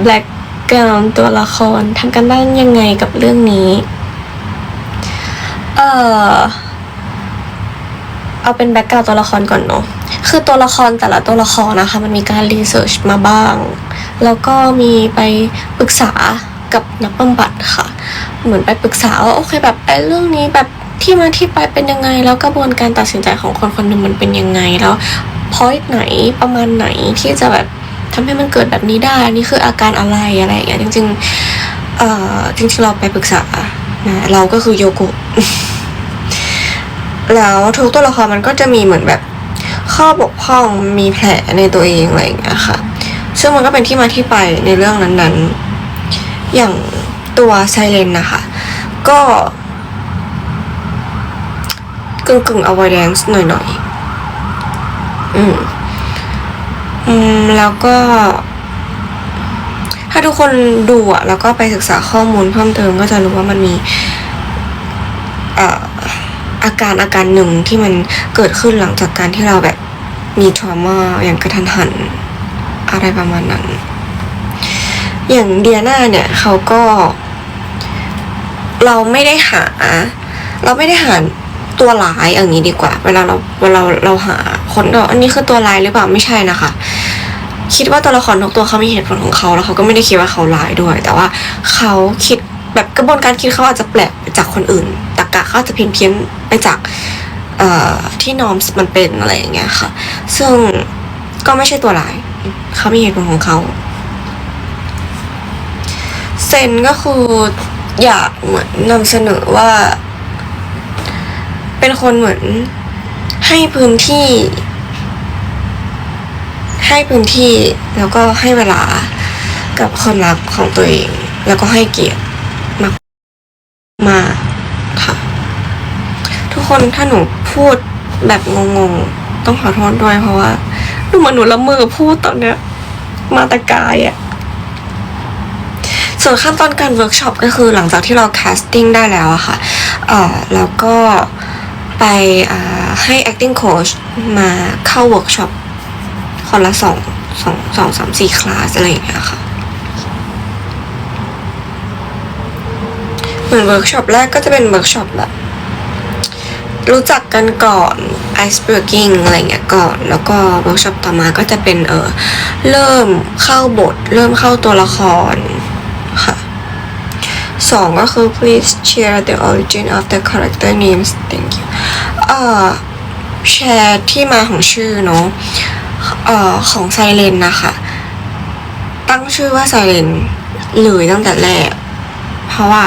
แบล็กกราวด์ตัวละครทำกันบ้านยังไงกับเรื่องนี้เอาเป็นแบ็กกราวด์ตัวละครก่อนเนาะคือตัวละครแต่ละตัวละครนะคะมันมีการรีเสิร์ชมาบ้างแล้วก็มีไปปรึกษากับนักบำบัดค่ะเหมือนไปปรึกษาว่าโอเคแบบเรื่องนี้แบบที่มาที่ไปเป็นยังไงแล้วกระบวนการตัดสินใจของคนคนหนึ่งมันเป็นยังไงแล้วพอยต์ไหนประมาณไหนที่จะแบบทำให้มันเกิดแบบนี้ได้นี่คืออาการอะไรอย่างเงี้ยจริงๆเราไปปรึกษานะเราก็คือโยโกะ แล้วทุกตัวละครมันก็จะมีเหมือนแบบข้อบกพร่องมีแผลในตัวเองอะไรอย่างเงี้ยค่ะซึ่งมันก็เป็นที่มาที่ไปในเรื่องนั้นๆอย่างตัวไซเลนนะคะก็กึ่ง avoidance หน่อยแล้วก็ถ้าทุกคนดูแล้วก็ไปศึกษาข้อมูลเพิ่มเติมก็จะรู้ว่ามันมีอาการหนึ่งที่มันเกิดขึ้นหลังจากการที่เราแบบมีทรมาอย่างกระทันหันอะไรประมาณนั้นอย่างเดียนาเนี่ยเขาก็เราไม่ได้หาตัวร้ายอย่างนี้ดีกว่าเวลาเราหาคนก็อันนี้คือตัวร้ายหรือเปล่าไม่ใช่นะคะคิดว่าตัวละครทุกตัวเขามีเหตุผลของเขาแล้วเขาก็ไม่ได้คิดว่าเขาร้ายด้วยแต่ว่าเขาคิดแบบกระบวนการคิดเขาอาจจะแปลกจากคนอื่นตรรกะเขาจะเพี้ยนไปจากที่นอร์มมันเป็นอะไรอย่างเงี้ยค่ะซึ่งก็ไม่ใช่ตัวร้ายเขามีเหตุผลของเขาเซนก็คืออยากเหมือนนำเสนอว่าเป็นคนเหมือนให้พื้นที่แล้วก็ให้เวลากับคนรักของตัวเองแล้วก็ให้เกียรติมากค่ะทุกคนถ้าหนูพูดแบบงงๆต้องขอโทษด้วยเพราะว่าหนูละมือพูดตอนเนี้ยมาแต่กายส่วนขั้นตอนการเวิร์กช็อปก็คือหลังจากที่เราแคสติ้งได้แล้วอะค่ะแล้วก็ไปให้ acting coach มาเข้าเวิร์กช็อปคนละ3-4 คลาสอะไรอย่างเงี้ยค่ะเหมือนเวิร์กช็อปแรกก็จะเป็นเวิร์กช็อปแบบรู้จักกันก่อน ice breaking อะไรเงี้ยก่อนแล้วก็เวิร์กช็อปต่อมาก็จะเป็นเริ่มเข้าบทเริ่มเข้าตัวละครค่ะ2ก็คือ please share the origin of the character names thank you แชร์ที่มาของชื่อเนาะของไซเลนนะคะตั้งชื่อว่าไซเลนเลยตั้งแต่แรกเพราะว่า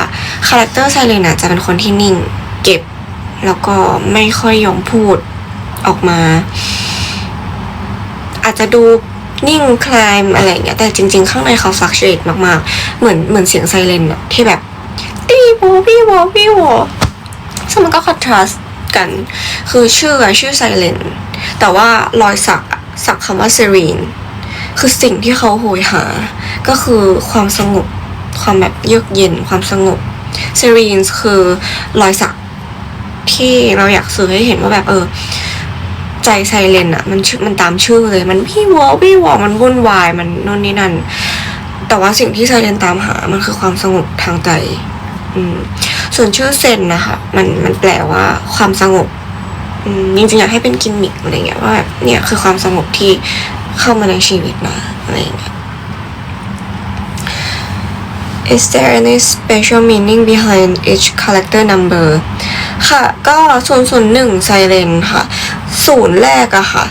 คาแรคเตอร์ไซเลนจะเป็นคนที่นิ่งเก็บแล้วก็ไม่ค่อยยอมพูดออกมาอาจจะดูนิ่งคลายอะไรอย่างเงี้ยแต่จริงๆข้างในเขาฟลักชูเอทมากๆเหมือนเสียงไซเรนที่แบบตีโวพี่วอซึ่งมันก็คอนทราสต์กันคือชื่อไซเรนแต่ว่ารอยสักคำว่าเซรีนคือสิ่งที่เขาโหยหาก็คือความสงบความแบบเยือกเย็นความสงบเซรีนคือรอยสักที่เราอยากสื่อให้เห็นว่าแบบใจไซเลนมันตามชื่อเลยมันพี่วอมันวุ่นวายมันโน่นนี่นั่นแต่ว่าสิ่งที่ไซเลนตามหามันคือความสงบทางใจส่วนชื่อเซนนะคะมันแปลว่าความสงบจริงๆอยากให้เป็นกิมมิคอะไรเงี้ยว่าแบบเนี่ยคือความสงบที่เข้ามาในชีวิตนะอะไรเงี้ย Is there any special meaning behind each character number ค่ะก็001ไซเรนค่ะ0แรกอะค่ะ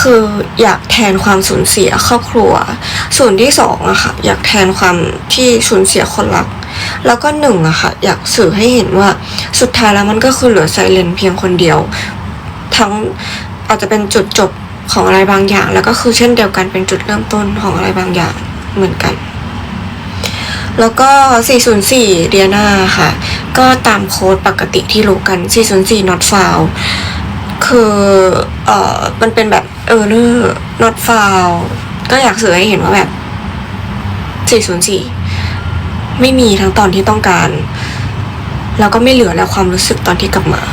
คืออยากแทนความสูญเสียครอบครัว0ที่2อะค่ะอยากแทนความที่สูญเสียคนรักแล้วก็1อะค่ะอยากสื่อให้เห็นว่าสุดท้ายแล้วมันก็คือเหลือไซเรนเพียงคนเดียวทั้งอาจจะเป็นจุดจบของอะไรบางอย่างแล้วก็คือเช่นเดียวกันเป็นจุดเริ่มต้นของอะไรบางอย่างเหมือนกันแล้วก็404เดียนาค่ะก็ตามโค้ดปกติที่รู้กัน404 not found คือมันเป็นแบบerror not found ก็อยากสื่อให้เห็นว่าแบบ404ไม่มีทั้งตอนที่ต้องการแล้วก็ไม่เหลือแล้วความรู้สึกตอนที่กลับมา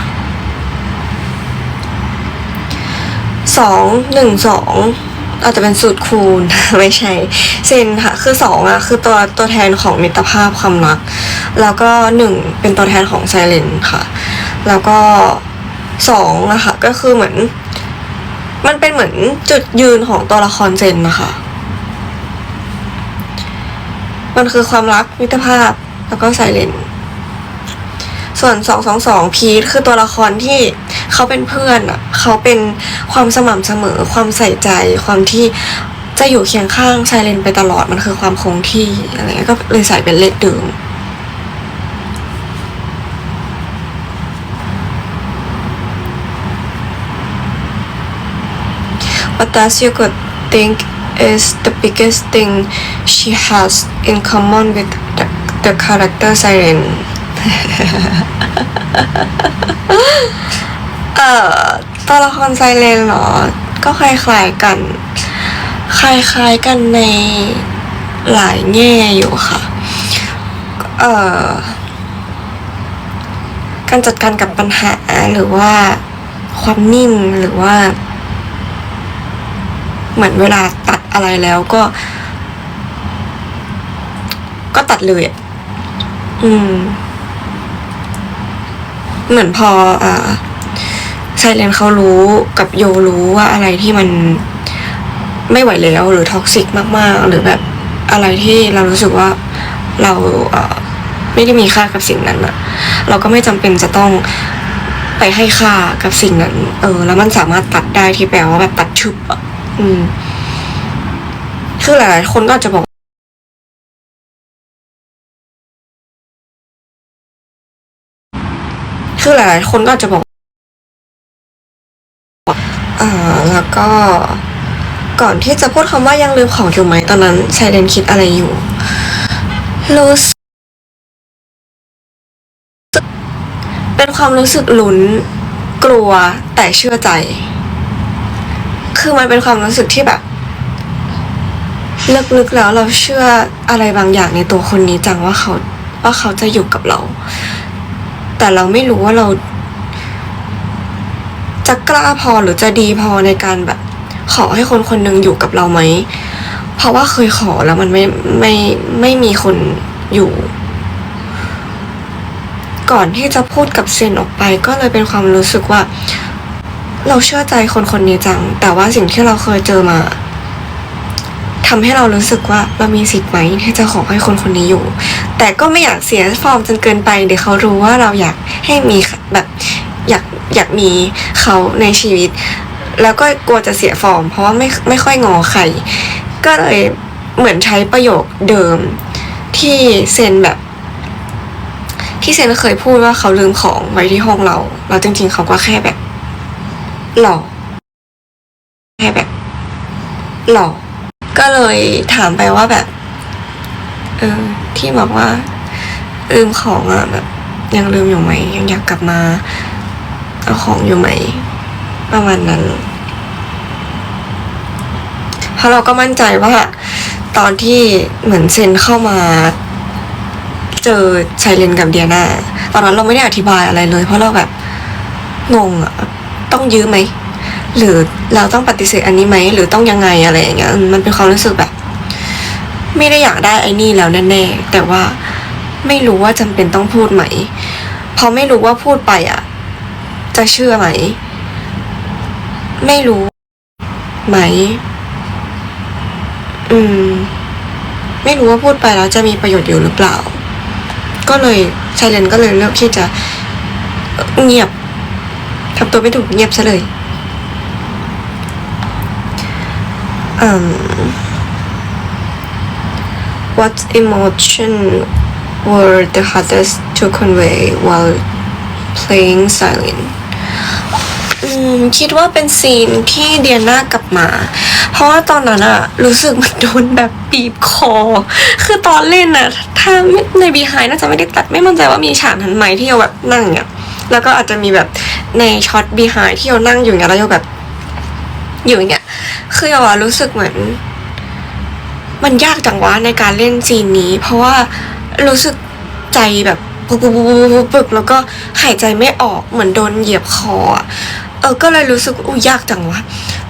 212 อาจจะเป็นสูตรคูณ ไม่ใช่เซนค่ะคือสองอะคือตัวแทนของมิตรภาพความรักแล้วก็หนึ่งเป็นตัวแทนของไซเลนค่ะแล้วก็สองอะค่ะก็คือเหมือนมันเป็นเหมือนจุดยืนของตัวละครเซนนะคะมันคือความรักมิตรภาพแล้วก็ไซเลนส่วน222พีทคือตัวละครที่เขาเป็นเพื่อนอ่ะเขาเป็นความสม่ำเสมอความใส่ใจความที่จะอยู่เคียงข้างไซเลนไปตลอดมันคือความคงที่อะไรเงี้ยก็เลยใส่เป็นเลขเดิม What does you could think is the biggest thing she has in common with the character Siren ตัวละครไซเรนเหรอก็คล้ายๆกันคล้ายๆกันในหลายแง่อยู่ค่ะการจัดการกับปัญหาหรือว่าความนิ่งหรือว่าเหมือนเวลาตัดอะไรแล้วก็ตัดเลยอ่ะเหมือนพอไซเลนเขารู้กับโยรู้ว่าอะไรที่มันไม่ไหวแล้วหรือท็อกซิกมากๆหรือแบบอะไรที่เรารู้สึกว่าเราไม่ได้มีค่ากับสิ่งนั้นอะเราก็ไม่จำเป็นจะต้องไปให้ค่ากับสิ่งนั้นแล้วมันสามารถตัดได้ที่แปลว่าแบบตัดชุบอะคือหลายๆคนก็อาจจะบอกแล้วก็ก่อนที่จะพูดคำว่ายังลืมของอยู่ไหมตอนนั้นไซเรนคิดอะไรอยู่รู้สึกเป็นความรู้สึกลุ้นกลัวแต่เชื่อใจคือมันเป็นความรู้สึกที่แบบลึกๆแล้วเราเชื่ออะไรบางอย่างในตัวคนนี้จังว่าเขาจะอยู่กับเราแต่เราไม่รู้ว่าเราจะกล้าพอหรือจะดีพอในการแบบขอให้คนคนหนึ่งอยู่กับเราไหมเพราะว่าเคยขอแล้วมันไม่มีคนอยู่ก่อนที่จะพูดกับเซนออกไปก็เลยเป็นความรู้สึกว่าเราเชื่อใจคนคนนี้จังแต่ว่าสิ่งที่เราเคยเจอมาทำให้เรารู้สึกว่าเรามีสิทธิ์ไหมที่จะขอให้คนคนนี้อยู่แต่ก็ไม่อยากเสียฟอร์มจนเกินไปเดี๋ยวเขารู้ว่าเราอยากให้มีแบบอยากมีเขาในชีวิตแล้วก็กลัวจะเสียฟอร์มเพราะว่าไม่ค่อยงอใครก็เลยเหมือนใช้ประโยคเดิมที่เซนเคยพูดว่าเขาลืมของไว้ที่ห้องเราจริงๆเขาก็แค่แบบหลอกก็เลยถามไปว่าแบบที่บอกว่าลืมของอะแบบยังลืมอยู่ไหมยังอยากกลับมาเอาของอยู่ไหมประมาณนั้นเพราะเราก็มั่นใจว่าตอนที่เหมือนเซนเข้ามาเจอไซเรนกับเดียนาตอนนั้นเราไม่ได้อธิบายอะไรเลยเพราะเราแบบงงอะต้องยื้อไหมหรือเราต้องปฏิเสธอันนี้ไหมหรือต้องยังไงอะไรอย่างเงี้ยมันเป็นความรู้สึกแบบไม่ได้อยากได้ไอ้นี่แล้วแน่ๆแต่ว่าไม่รู้ว่าจำเป็นต้องพูดไหมพอไม่รู้ว่าพูดไปอะจะเชื่อไหมไม่รู้ไหมไม่รู้ว่าพูดไปแล้วจะมีประโยชน์อยู่หรือเปล่าก็เลยไซเรนก็เลยเลือกที่จะเงียบทำตัวไม่ถูกเงียบซะเลย What emotion were the hardest to convey while playing silent คิดว่าเป็นซีนที่เดียน่ากลับมาเพราะว่าตอนนั้นอะรู้สึกมันโดนแบบบีบคอคือตอนเล่นอะถ้าในบีไฮน่าจะไม่ได้ตัดไม่มั่นใจว่ามีฉากนั้นไหมที่เราแบบนั่งเนี่ยแล้วก็อาจจะมีแบบในช็อตบีไฮที่เรานั่งอยู่เนี่ยแล้วเราแบบอยู่อย่างเงี้ยคือเรารู้สึกเหมือนมันยากจังวะในการเล่นซีนนี้เพราะว่ารู้สึกใจแบบปึกแล้วก็หายใจไม่ออกเหมือนโดนเหยียบคอก็เลยรู้สึกยากจังวะ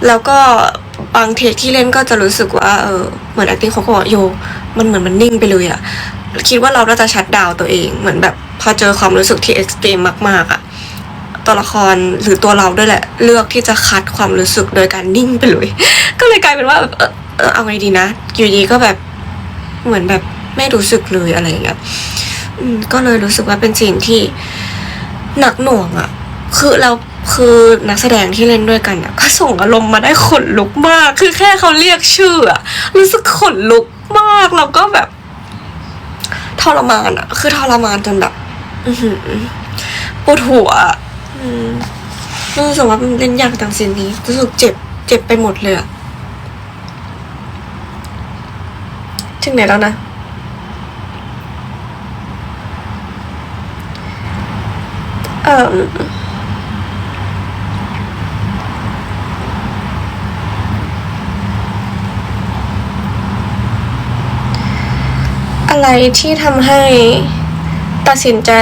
แล้วก็ บางเทคที่เล่นก็จะรู้สึกว่าเหมือน acting เขาก็บอกโยมันเหมือนมันนิ่งไปเลยอะคิดว่าเราน่าจะชัดดาวตัวเองเหมือนแบบพอเจอความรู้สึกที่ extreme มากๆอะตัวละครหรือตัวเราด้วยแหละเลือกที่จะคัดความรู้สึกโดยการนิ่งไปเลย ก็เลยกลายเป็นว่าเอาไงดีนะอยู่ดีก็แบบเหมือนแบบไม่รู้สึกเลยอะไรอย่างเงี้ยก็เลยรู้สึกว่าเป็นสิ่งที่หนักหน่วงอะคือนักแสดงที่เล่นด้วยกันอะก็ส่งอารมณ์มาได้ขนลุกมากคือแค่เขาเรียกชื่ออะรู้สึกขนลุกมากแล้วก็แบบทรมานอะคือทรมานจนแบบปวดหัวรู้สึกว่ามันเล่นยากจังซีนนี้รู้สึกเจ็บไปหมดเลยอะถึงไหนแล้วนะอะไรที่ทำให้ตัดสินใจ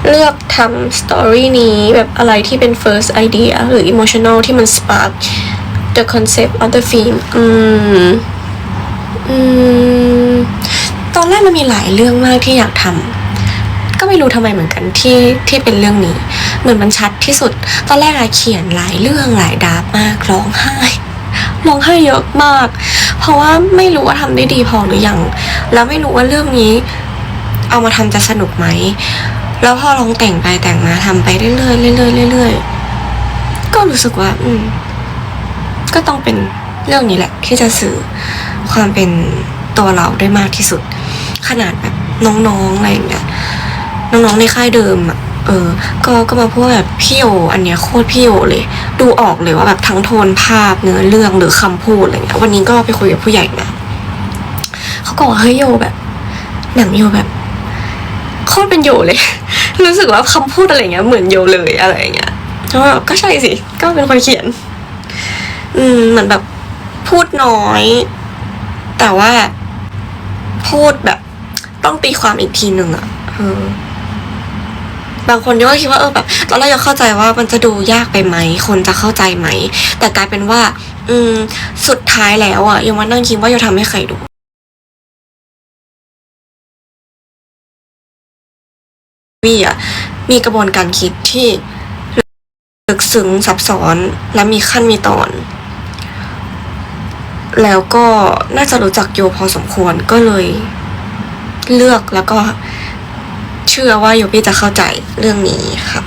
เลือกทำสตอรี่นี้แบบอะไรที่เป็น first idea หรือ emotional ที่มัน spark the concept of the film ตอนแรกมันมีหลายเรื่องมากที่อยากทำก็ไม่รู้ทำไมเหมือนกันที่เป็นเรื่องนี้เหมือนมันชัดที่สุดตอนแรกเขียนหลายเรื่องหลายดราฟมากร้องไห้เยอะมากเพราะว่าไม่รู้ว่าทำได้ดีพอหรือยังแล้วไม่รู้ว่าเรื่องนี้เอามาทำจะสนุกไหมแล้วพอลองแต่งไปแต่งมาทำไปเรื่อยๆก็รู้สึกว่าก็ต้องเป็นเรื่องนี้แหละที่จะสื่อความเป็นตัวเราได้มากที่สุดขนาดแบบน้องๆอะไรอย่างเงี้ยน้องๆในค่ายเดิมก็มาพูดแบบพี่โออันเนี้ยโคตรพี่โอเลยดูออกเลยว่าแบบทั้งโทนภาพเนื้อเรื่องหรือคำพูดอะไรเงี้ยวันนี้ก็ไปคุยกับผู้ใหญ่มาเขาก็บอกเฮ้ยโยแบบหนังโยแบบโคตรเป็นโยเลย รู้สึกว่าคำพูดอะไรเงี้ยเหมือนโยเลยอะไรเงี้ยก็ใช่สิก็เป็นคนเขียนเหมือนแบบพูดน้อยแต่ว่าพูดแบบต้องตีความอีกทีหนึ่งอะบางคนก็คิดว่าแบบตอนแรกยังเข้าใจว่ามันจะดูยากไปไหมคนจะเข้าใจไหมแต่กลายเป็นว่าสุดท้ายแล้วอะยังมานั่งคิดว่าจะทำให้ใครดูมีกระบวนการคิดที่ลึกซึ้งซับซ้อนและมีขั้นมีตอนแล้วก็น่าจะรู้จักโยพอสมควรก็เลยเลือกแล้วก็เชื่อว่าโยพี่จะเข้าใจเรื่องนี้ค่ะ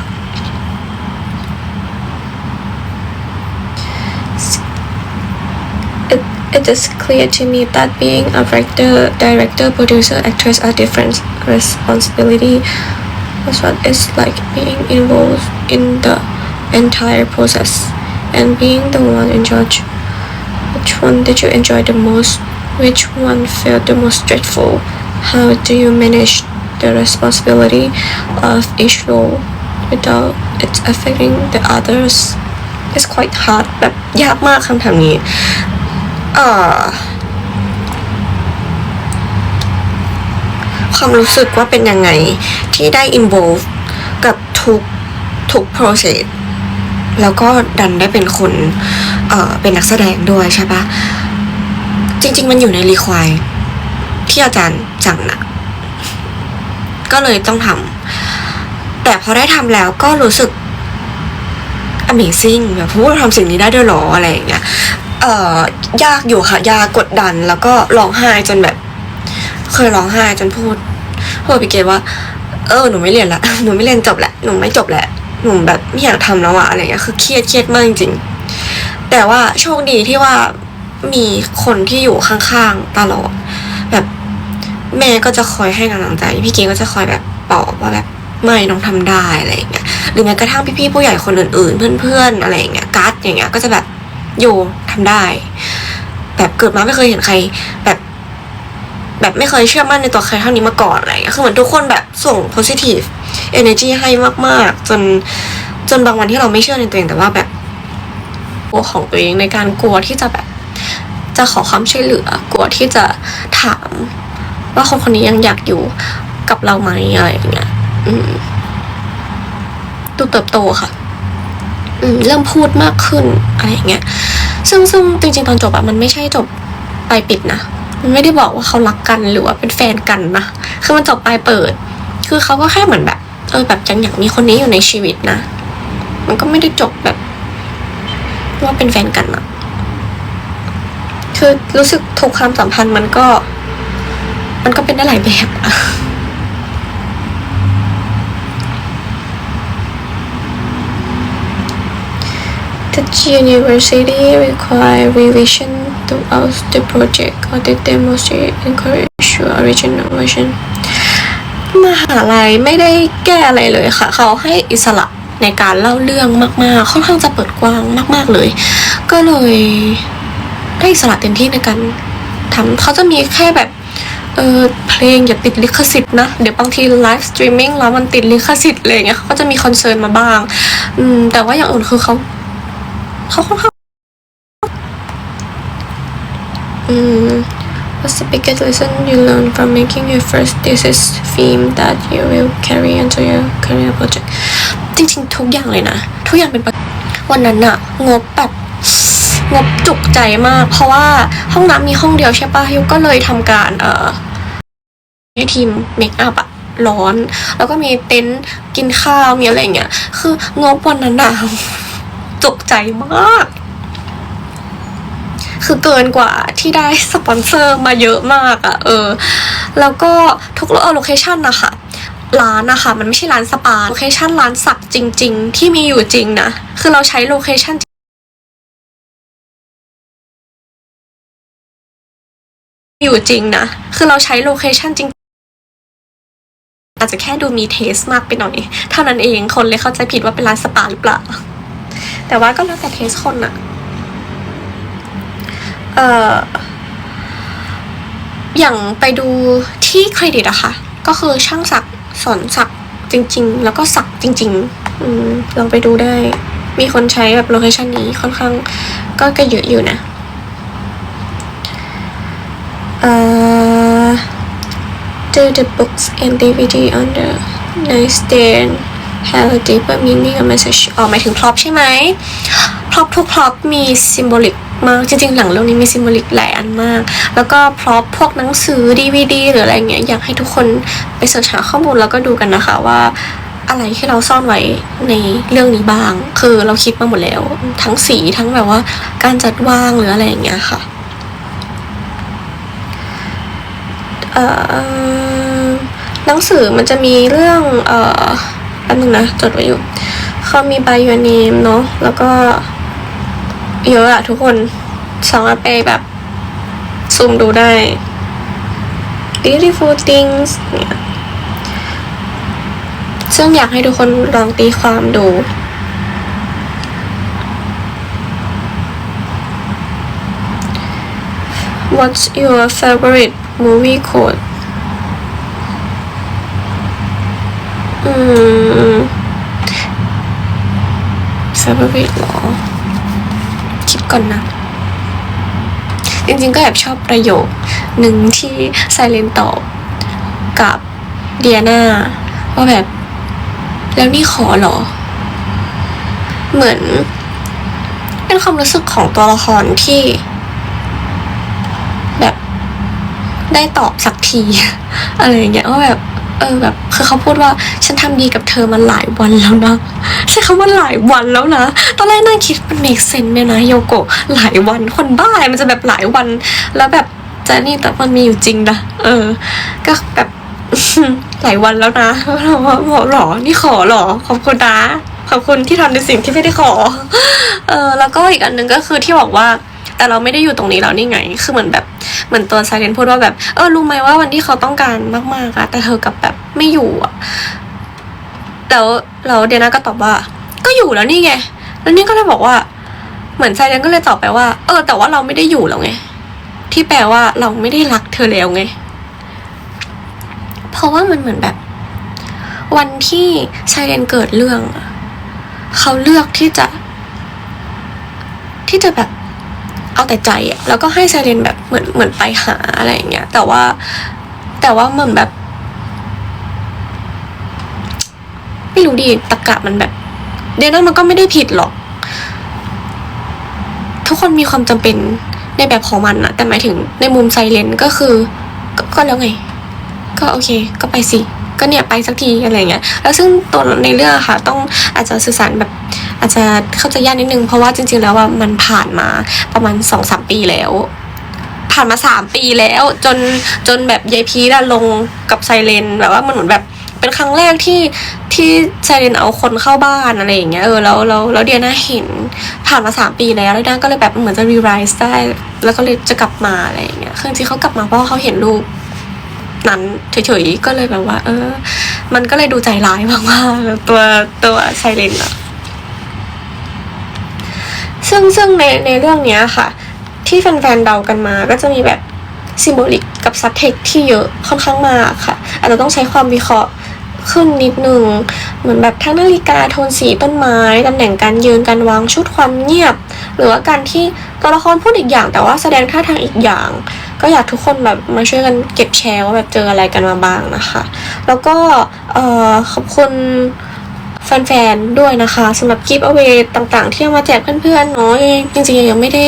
It is clear to me that being a director, producer, actress are different responsibility. That's what it's like being involved in the entire process and being the one in charge. Which one did you enjoy the most? Which one felt the most stressful? How do you manage the responsibility of each role without it affecting the others? It's quite hard แบบยากมากคำถามนี้ความรู้สึกว่าเป็นยังไงที่ได้ involve กับทุก process แล้วก็ดันได้เป็นคนเป็นนักแสดงด้วยใช่ปะจริงๆมันอยู่ในรีควายที่อาจารย์สั่งนะก็เลยต้องทำแต่พอได้ทำแล้วก็รู้สึก amazing แบบพูดทำสิ่งนี้ได้ด้วยหรออะไรอย่างเงี้ยยากอยู่ค่ะยากกดดันแล้วก็ร้องไห้จนแบบเคยร้องไห้จนพูดพี่เกดว่าหนูไม่เรียนละหนูไม่เรียนจบแหละหนูไม่จบแหละหนูแบบไม่อยากทำแล้วอะอะไรเงี้ยคือเครียดมากจริงๆแต่ว่าโชคดีที่ว่ามีคนที่อยู่ข้างๆตลอดแบบแม่ก็จะคอยให้กำลังใจพี่เกดก็จะคอยแบบปลอบว่าแบบไม่น้องทำได้อะไรเงี้ยหรือแม้กระทั่งพี่ๆผู้ใหญ่คนอื่นๆเพื่อนๆอะไรเงี้ยการ์ดอย่างเงี้ยก็จะแบบโยทำได้แบบเกิดมาไม่เคยเห็นใครแบบไม่เคยเชื่อมั่นในตัวใครเท่านี้มาก่อนอะไรคือเหมือนทุกคนแบบส่ง positive energy ให้มากๆจนบางวันที่เราไม่เชื่อในตัวเองแต่ว่าแบบกลัวของตัวเองในการกลัวที่จะแบบจะขอความช่วยเหลือกลัวที่จะถามว่าคนนี้ยังอยากอยู่กับเราไหมอะไรอย่างเงี้ยดูเติบโตค่ะเริ่มพูดมากขึ้นอะไรอย่างเงี้ย ซึ่งจริงๆตอนจบอะมันไม่ใช่จบปลายปิดนะมันไม่ได้บอกว่าเขารักกันหรือว่าเป็นแฟนกันนะคือมันจบปลายเปิดคือเขาก็แค่เหมือนแบบแบบยังอยากมีคนนี้อยู่ในชีวิตนะมันก็ไม่ได้จบแบบว่าเป็นแฟนกันอะคือรู้สึกทุกความสัมพันธ์มันก็เป็นได้หลายแบบอะThe university require revision throughout the project or did they mostly encourage your original version มหาลัยไม่ได้แก้อะไรเลยค่ะเขาให้อิสระในการเล่าเรื่องมากๆค่อนข้างจะเปิดกว้างมากๆเลยก็เลยได้อิสระเต็มที่ในการทำเขาจะมีแค่แบบเพลงอย่าติดลิขสิทธิ์นะเดี๋ยวบางทีไลฟ์สตรีมมิ่งแล้วมันติดลิขสิทธิ์อะไรเงี้ยเขาก็จะมีคอนเซิร์นมาบ้างแต่ว่าอย่างอื่นคือเขาค่อนข้างWhat's the biggest lesson you learned from making your first thesis theme that you will carry into your career project จริงๆทุกอย่างเลยนะทุกอย่างเป็นวันนั้นอะงบจุกใจมากเพราะว่าห้องน้ำมีห้องเดียวใช่ปะยูก็เลยทำการให้ทีมเมคอัพอะร้อนแล้วก็มีเต็นท์กินข้าวมีอะไรอย่างเงี้ยคืองบวันนั้นอะจุกใจมากคือเกินกว่าที่ได้สปอนเซอร์มาเยอะมากอะแล้วก็ทุกโลเคชั่นนะคะร้านนะคะมันไม่ใช่ร้านสปาโลเคชั่นร้านสักจริงๆที่มีอยู่จริงนะคือเราใช้โลเคชั่นอยู่จริงนะคือเราใช้โลเคชั่นจริงอาจจะแค่ดูมีเทสมากไปหน่อยเท่านั้นเองคนเลยเข้าใจผิดว่าเป็นร้านสปาหรือเปล่าแต่ว่าก็แล้วแต่เทสคนอะอย่างไปดูที่เครดิตอะค่ะก็คือช่างสักสอนสักจริงๆแล้วก็สักจริงๆลองไปดูได้มีคนใช้แบบโลเคชั่นนี้ค่อนข้างก็เยอะอยู่นะDo the books and DVD on the nightstand have a deeper meaning or message หมายถึงพร็อพใช่ไหมพร็อพทุกพร็อพมีซิมโบลิกมากจริงๆหลังเรื่องนี้มีซิมโบลิกหลายอันมากแล้วก็พร็อพพวกหนังสือ DVD หรืออะไรเงี้ยอยากให้ทุกคนไปเสิร์ชหาข้อมูลแล้วก็ดูกันนะคะว่าอะไรที่เราซ่อนไว้ในเรื่องนี้บ้างคือเราคิดมาหมดแล้วทั้งสีทั้งแบบว่าการจัดวางหรืออะไรอย่างเงี้ยค่ะหนังสือมันจะมีเรื่องอันนึงนะจดไว้อยู่เขามี By Your Name เนาะแล้วก็เยอะอะทุกคนสามารถไปแบบซูมดูได้ Beautiful Things เนี่ยซึ่งอยากให้ทุกคนลองตีความดู What's your favorite movie quote favorite หรอคิดก่อนนะจริงๆก็แอบชอบประโยคหนึ่งที่ไซเลนตอบกับเดียนาว่าแบบแล้วนี่ขอหรอเหมือนเป็นความรู้สึกของตัวละครที่แบบได้ตอบสักทีอะไรอย่างเงี้ยว่าแบบแบบคือเขาพูดว่าฉันทำดีกับเธอมาหลายวันแล้วนะใช่คำว่าหลายวันแล้วนะตอนแรกนั่งคิดมันเมคเซนส์เนี่ยนะโยโกะหลายวันคนบ้ามันจะแบบหลายวันแล้วแบบจะนี่แต่มันมีอยู่จริงนะก็แบบหลายวันแล้วนะหรอนี่ขอหรอขอบคุณนะขอบคุณที่ทำในสิ่งที่ไม่ได้ขอแล้วก็อีกอันนึงก็คือที่บอกว่าแต่เราไม่ได้อยู่ตรงนี้แล้วนี่ไงคือเหมือนตัวไซเลนพูดว่าแบบรู้ไหมว่าวันที่เขาต้องการมากๆอะแต่เธอกับแบบไม่อยู่อะแล้วเดียนาก็ตอบว่าก็อยู่แล้วนี่ไงแล้วนี่ก็เลยบอกว่าเหมือนไซเลนก็เลยตอบไปว่าแต่ว่าเราไม่ได้อยู่แล้วไงที่แปลว่าเราไม่ได้รักเธอแล้วไงเพราะว่ามันเหมือนแบบวันที่ไซเลนเกิดเรื่องเขาเลือกที่จะแบบเอาแต่ใจอะแล้วก็ให้ไซเรนแบบเหมือนไปหาอะไรอย่างเงี้ยแต่ว่าเหมือนแบบไม่รู้ดิตะกะมันแบบเดน่ามันก็ไม่ได้ผิดหรอก ทุกคนมีความจำเป็นในแบบของมันอะแต่หมายถึงในมุมไซเลนก็คือก็แล้วไงก็โอเคก็ไปสิก็เนี่ยไปสักทีอะไรเงี้ยแล้วซึ่งตัวในเรื่องค่ะต้องอาจจะสื่อสารแบบอาจจะเข้าใจยากนิดนึงเพราะว่าจริงๆแล้วว่ามันผ่านมาประมาณ 2-3 ปีแล้วผ่านมา3 ปีแล้วจนแบบยายพีดลงกับไซเรนแบบว่ามันเหมือนแบบเป็นครั้งแรกที่ไซเรนเอาคนเข้าบ้านอะไรอย่างเงี้ยแล้วเดียน่าเห็นผ่านมา3 ปีแล้วด้าก็เลยแบบเหมือนจะรีไรซ์ได้แล้วก็เลยจะกลับมาอะไรอย่างเงี้ยคือจริงเขากลับมาเพราะเขาเห็นรูปนั้นเฉยๆก็เลยแบบว่ามันก็เลยดูใจร้ายมากๆตัวไซเรนอะซึ่งในเรื่องเนี้ยค่ะที่แฟนๆเดากันมาก็จะมีแบบซิมโบลิกกับซับเทคที่เยอะค่อนข้างมากค่ะอาจจะต้องใช้ความวิเคราะห์ขึ้นนิดนึงเหมือนแบบทั้งนาฬิกาโทนสีต้นไม้ตำแหน่งการยืนการวางชุดความเงียบหรือว่าการที่ตัวละครพูดอีกอย่างแต่ว่าแสดงท่าทางอีกอย่างก็อยากทุกคนแบบมาช่วยกันเก็บแชร์ว่าแบบเจออะไรกันมาบ้างนะคะแล้วก็ขอบคุณแฟนๆด้วยนะคะสำหรับกิฟต์เอาเวย์ต่างๆที่เอามาแจกเพื่อนๆเนาะจริงๆยังไม่ได้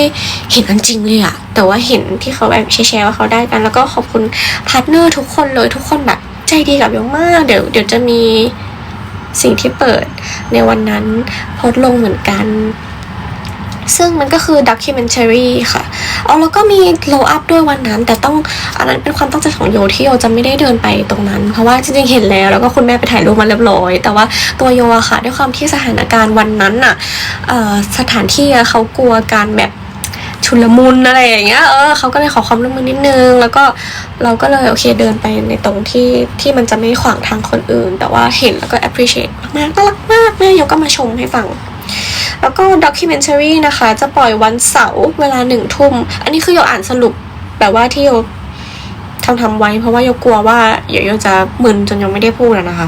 เห็นอันจริงเลยอะแต่ว่าเห็นที่เขาแบบแชร์ว่าเขาได้กันแล้วก็ขอบคุณพาร์ทเนอร์ทุกคนเลยทุกคนแบบใจดีกับยงมากเดี๋ยวจะมีสิ่งที่เปิดในวันนั้นโพสต์ลงเหมือนกันซึ่งมันก็คือด็อกิเมนทารีค่ะแล้วก็มีโลอัพด้วยวันนั้นแต่ต้องอันนั้นเป็นความตั้งใจของโยที่โยจะไม่ได้เดินไปตรงนั้นเพราะว่าจริงๆเห็นแล้วก็คุณแม่ไปถ่ายรูปมาเรียบร้อยแต่ว่าตัวโยอะค่ะด้วยความที่สถานการณ์วันนั้นอะสถานที่เขากลัวการแบบชุลมุนอะไรอย่างเงี้ยเขาก็เลยขอความร่วมมือนิดนึงแล้วก็เราก็เลยโอเคเดินไปในตรงที่มันจะไม่ขวางทางคนอื่นแต่ว่าเห็นแล้วก็ appreciate มากๆน่ารักมากแม่โยก็มาชมให้ฟังแล้วก็ด็อกิเมนทารีนะคะจะปล่อยวันเสาร์เวลา1 ทุ่มอันนี้คือโยอ่านสรุปแบบว่าที่โยทำไว้เพราะว่าโยกลัวว่าโยจะมึนจนโยไม่ได้พูดนะคะ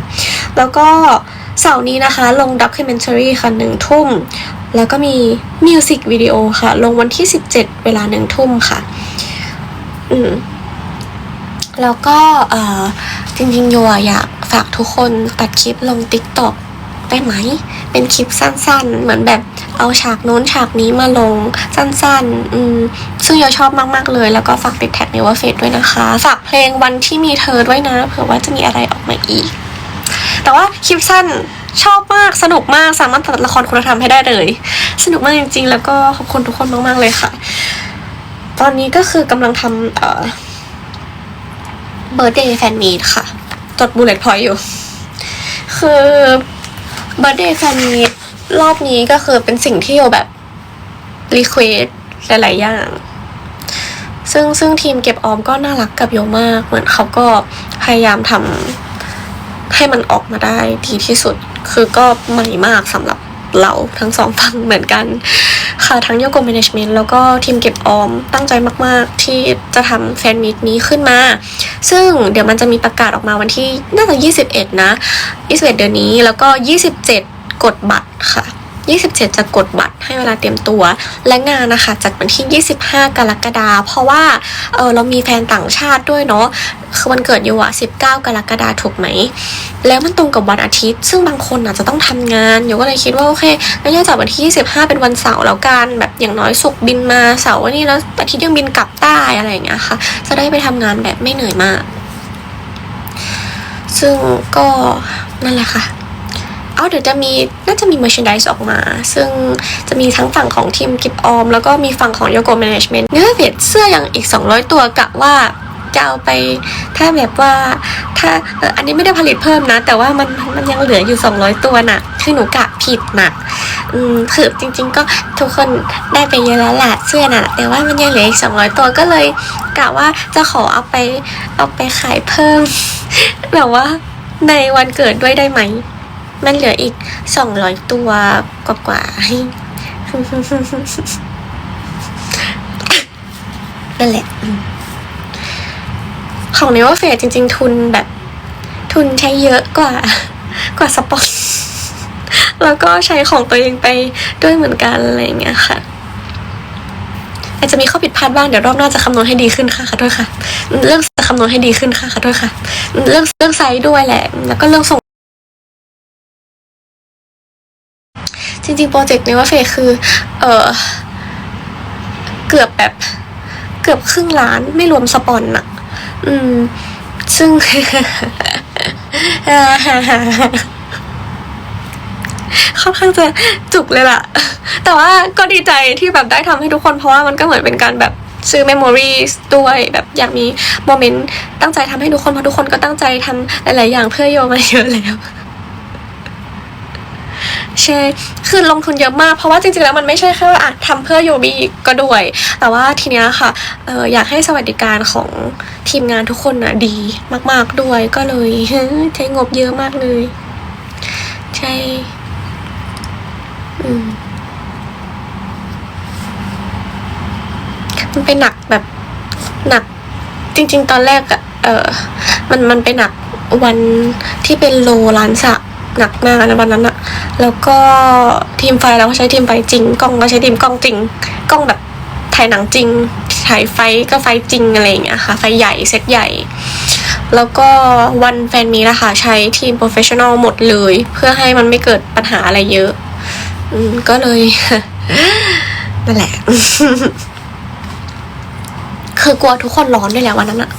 แล้วก็เสาร์นี้นะคะลงด็อกิเมนทารีค่ะ1 ทุ่มแล้วก็มีมิวสิกวิดีโอค่ะลงวันที่17เวลา1 ทุ่มค่ะแล้วก็จริงๆโยอยากฝากทุกคนตัดคลิปลง TikTok ได้ไหมเป็นคลิปสั้นๆเหมือนแบบเอาฉากโน้นฉากนี้มาลงสั้นๆซึ่งโยชอบมากๆเลยแล้วก็ฝากติดแท็กในว่าเฟซด้วยนะคะฝากเพลงวันที่มีเธอด้วยนะเผื่อว่าจะมีอะไรออกมาอีกแต่ว่าคลิปสั้นชอบมากสนุกมากสามารถตัดละครคุณธรรมให้ได้เลยสนุกมากจริงๆแล้วก็ขอบคุณทุกคนมากๆเลยค่ะตอนนี้ก็คือกำลังทำbirthday fan meet ค่ะจด bullet point อยู่คือ birthday fan meet รอบนี้ก็คือเป็นสิ่งที่โยแบบ request หลายๆอย่างซึ่งทีมเก็บออมก็น่ารักกับโยมากเหมือนเขาก็พยายามทำให้มันออกมาได้ดีที่สุดคือก็ใหม่มากสำหรับเราทั้ง2 ฝั่งเหมือนกันค่ะทั้งโยโกแมเนจเมนต์แล้วก็ทีมเก็บออมตั้งใจมากๆที่จะทำแฟนมีตนี้ขึ้นมาซึ่งเดี๋ยวมันจะมีประกาศออกมาวันที่น่าจะ21นะ21เดือนนี้แล้วก็27กดบัตรค่ะ27จะกดบัตรให้เวลาเตรียมตัวและงานนะคะจัดวันที่25กรกฎาคมเพราะว่าเรามีแฟนต่างชาติด้วยเนาะคือวันเกิดโยอะ19กรกฎาคมถูกไหมแล้วมันตรงกับวันอาทิตย์ซึ่งบางคนอาจจะต้องทำงานโยก็เลยคิดว่าโอเคงั้นโยจัดวันที่25เป็นวันเสาร์แล้วกันแบบอย่างน้อยศุกร์บินมาเสาร์นี่แล้วอาทิตย์ยังบินกลับใต้อะไรอย่างเงี้ยค่ะจะได้ไปทำงานแบบไม่เหนื่อยมากซึ่งก็นั่นแหละค่ะเดี๋ยวน่าจะมี merchandise ออกมาซึ่งจะมีทั้งฝั่งของทีมกิฟออมแล้วก็มีฝั่งของโยโกแมเนจเมนต์เนื้อเพจเสื้อยังอีก200ตัวกะว่าจะเอาไปถ้าแบบว่าถ้าอันนี้ไม่ได้ผลิตเพิ่มนะแต่ว่ามันยังเหลืออยู่200ตัวน่ะคือหนูกะผิดน่ะคือจริงๆก็ทุกคนได้ไปเยอะแล้วแหละเสื้อน่ะแต่ว่ามันยังเหลืออีก200ตัวก็เลยกะว่าจะขอเอาไปขายเพิ่มแบบว่าในวันเกิดด้วยได้ไหมมันเหลืออีก200ตัวกว่าๆให้นั่นแหละของเนว่าเฟสจริงๆทุนใช้เยอะกว่าสปอนแล้วก็ใช้ของตัวเองไปด้วยเหมือนกันอะไรอย่างเงี้ยค่ะอาจจะมีข้อผิดพลาดบ้างเดี๋ยวรอบหน้าจะคำนวณให้ดีขึ้นค่ะขอโทษค่ะเรื่องจะคำนวณให้ดีขึ้นค่ะขอโทษค่ะเรื่องไซส์ด้วยแหละแล้วก็เรื่องส่งจริงๆโปรเจกต์นี้ว่าเฟคือ เกือบแบบเกือบครึ่งล้านไม่รวมสปอนอะซึ่ง ค่อนข้างจะจุกเลยล่ะแต่ว่าก็ดีใจที่แบบได้ทำให้ทุกคนเพราะว่ามันก็เหมือนเป็นการแบบซื้อเมมโมรีด้วยแบบอยากมีโมเมนต์ตั้งใจทำให้ทุกคนเพราะทุกคนก็ตั้งใจทำหลายๆอย่างเพื่อโยมาเยอะแล้วใช่คือลงทุนเยอะมากเพราะว่าจริงๆแล้วมันไม่ใช่แค่ว่าทำเพื่อโยบีก็ด้วยแต่ว่าทีเนี้ยค่ะอยากให้สวัสดิการของทีมงานทุกคนน่ะดีมากๆด้วยก็เลยใช้งบเยอะมากเลยใช่มันเป็นหนักแบบหนักจริงๆตอนแรกอะมันเป็นหนักวันที่เป็นโลร้านสักหนักมากนะวันนั้นอะแล้วก็ทีมไฟเราก็ใช้ทีมไฟจริงกล้องก็ใช้ทีมกล้องจริงกล้องแบบถ่ายหนังจริงถ่ายไฟก็ไฟจริงอะไรอย่างเงี้ยค่ะไฟใหญ่เซตใหญ่แล้วก็วันแฟนมีนะคะใช้ทีมโปรเฟชชั่นอลหมดเลยเพื่อให้มันไม่เกิดปัญหาอะไรเยอะก็เลย นั่นแหละ คือกลัวทุกคนร้อนด้วยแหละวันนั้นอะ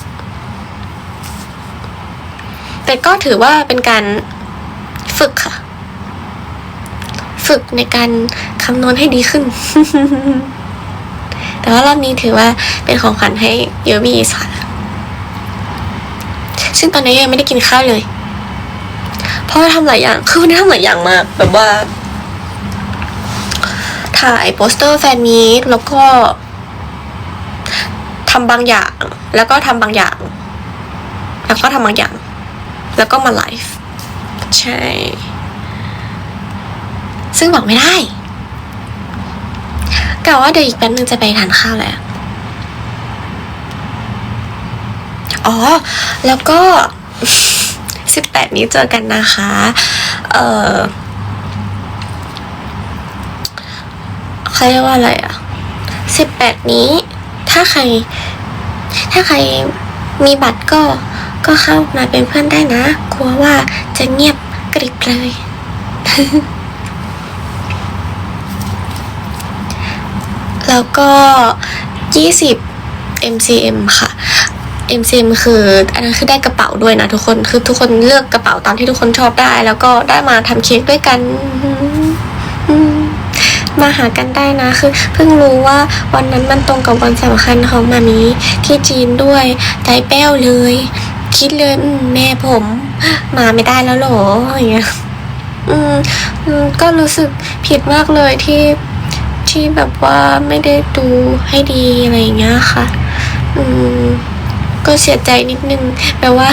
แต่ก็ถือว่าเป็นการฝึกค่ะฝึกในการคำนวณให้ดีขึ้น แต่ว่ารอบนี้ถือว่าเป็นของขวัญให้เยอะบีค่ะซึ่งตอนนี้ยังไม่ได้กินข้าวเลยเพราะว่าทำหลายอย่างคือวันนี้ทำหลายอย่างมากแบบว่าถ่ายโปสเตอร์แฟนมีตแล้วก็ทำบางอย่างแล้วก็ทำบางอย่างแล้วก็ทำบางอย่างแล้วก็มาไลฟ์ใช่ซึ่งบอกไม่ได้กะว่าเดี๋ยวอีกแป๊บนึงจะไปทานข้าวแล้วอ๋อแล้วก็ 18 นี้เจอกันนะคะเขาเรียกว่าอะไรอ่ะ18 นี้ถ้าใครมีบัตรก็เข้ามาเป็นเพื่อนได้นะกลัวว่าจะเงียบกริบเลย แล้วก็20 MCM ค่ะ MCM คืออันนั้นคือได้กระเป๋าด้วยนะทุกคนคือทุกคนเลือกกระเป๋าตามที่ทุกคนชอบได้แล้วก็ได้มาทำเค้กด้วยกันมาหากันได้นะคือเพิ่งรู้ว่าวันนั้นมันตรงกับวันสำคัญของมามีที่จีนด้วยใจแป้วเลยคิดเลยแม่ผมมาไม่ได้แล้วหรออย่างเงี้ยก็รู้สึกผิดมากเลยที่แบบว่าไม่ได้ดูให้ดีอะไรอย่างเงี้ยค่ะก็เสียใจนิดนึงแปลว่า